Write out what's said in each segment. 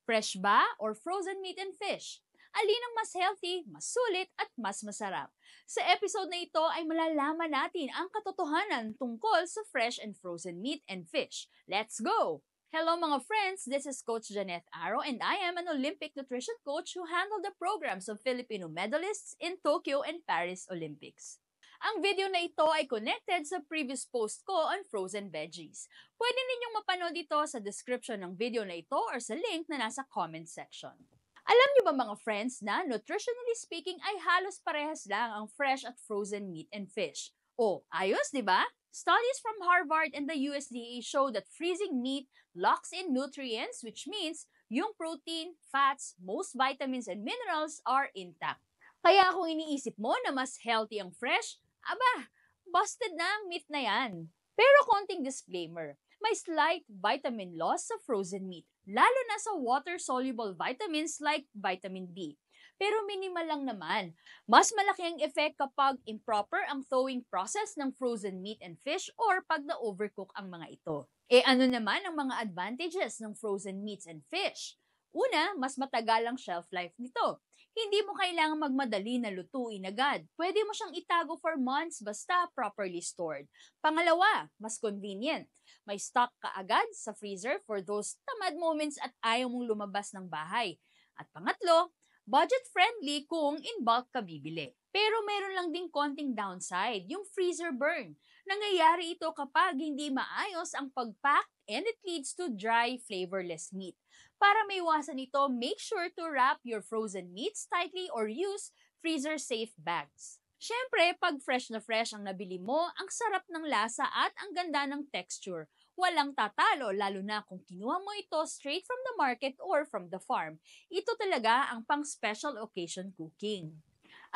Fresh ba or frozen meat and fish? Alin ang mas healthy, mas sulit at mas masarap? Sa episode na ito ay malalaman natin ang katotohanan tungkol sa fresh and frozen meat and fish. Let's go! Hello mga friends, this is Coach Janeth Aro and I am an Olympic nutrition coach who handled the programs of Filipino medalists in Tokyo and Paris Olympics. Ang video na ito ay connected sa previous post ko on frozen veggies. Pwede ninyong mapanood ito sa description ng video na ito or sa link na nasa comment section. Alam niyo ba mga friends na nutritionally speaking ay halos parehas lang ang fresh at frozen meat and fish? Oh, ayos, di ba? Studies from Harvard and the USDA show that freezing meat locks in nutrients, which means yung protein, fats, most vitamins and minerals are intact. Kaya kung iniisip mo na mas healthy ang fresh, aba, busted na ang meat na yan. Pero konting disclaimer, may slight vitamin loss sa frozen meat, lalo na sa water-soluble vitamins like vitamin B. Pero minimal lang naman. Mas malaki ang effect kapag improper ang thawing process ng frozen meat and fish or pag na-overcook ang mga ito. Ano naman ang mga advantages ng frozen meats and fish? Una, mas matagal ang shelf life nito. Hindi mo kailangang magmadali na lutuin agad. Pwede mo siyang itago for months basta properly stored. Pangalawa, mas convenient. May stock ka agad sa freezer for those tamad moments at ayaw mong lumabas ng bahay. At pangatlo, budget-friendly kung in bulk ka bibili. Pero meron lang ding konting downside, yung freezer burn. Nangyayari ito kapag hindi maayos ang pag-pack and it leads to dry, flavorless meat. Para maiwasan ito, make sure to wrap your frozen meats tightly or use freezer-safe bags. Siyempre, pag fresh na fresh ang nabili mo, ang sarap ng lasa at ang ganda ng texture. Walang tatalo, lalo na kung kinuha mo ito straight from the market or from the farm. Ito talaga ang pang-special occasion cooking.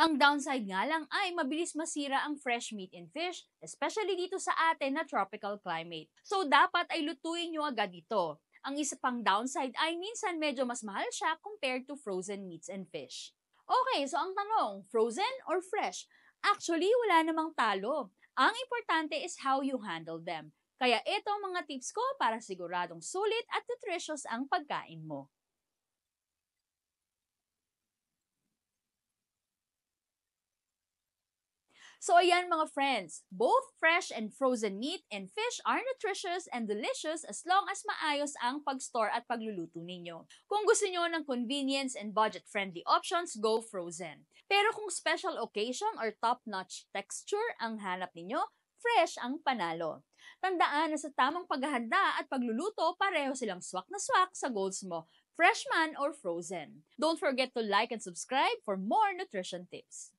Ang downside nga lang ay mabilis masira ang fresh meat and fish, especially dito sa atin na tropical climate. So dapat ay lutuin nyo agad ito. Ang isa pang downside ay minsan medyo mas mahal siya compared to frozen meats and fish. Okay, so ang tanong, frozen or fresh? Actually, wala namang talo. Ang importante is how you handle them. Kaya ito ang mga tips ko para siguradong sulit at nutritious ang pagkain mo. So ayan mga friends, both fresh and frozen meat and fish are nutritious and delicious as long as maayos ang pag-store at pagluluto ninyo. Kung gusto nyo ng convenience and budget-friendly options, go frozen. Pero kung special occasion or top-notch texture ang hanap ninyo, fresh ang panalo. Tandaan na sa tamang paghahanda at pagluluto, pareho silang swak na swak sa goals mo, fresh man or frozen. Don't forget to like and subscribe for more nutrition tips.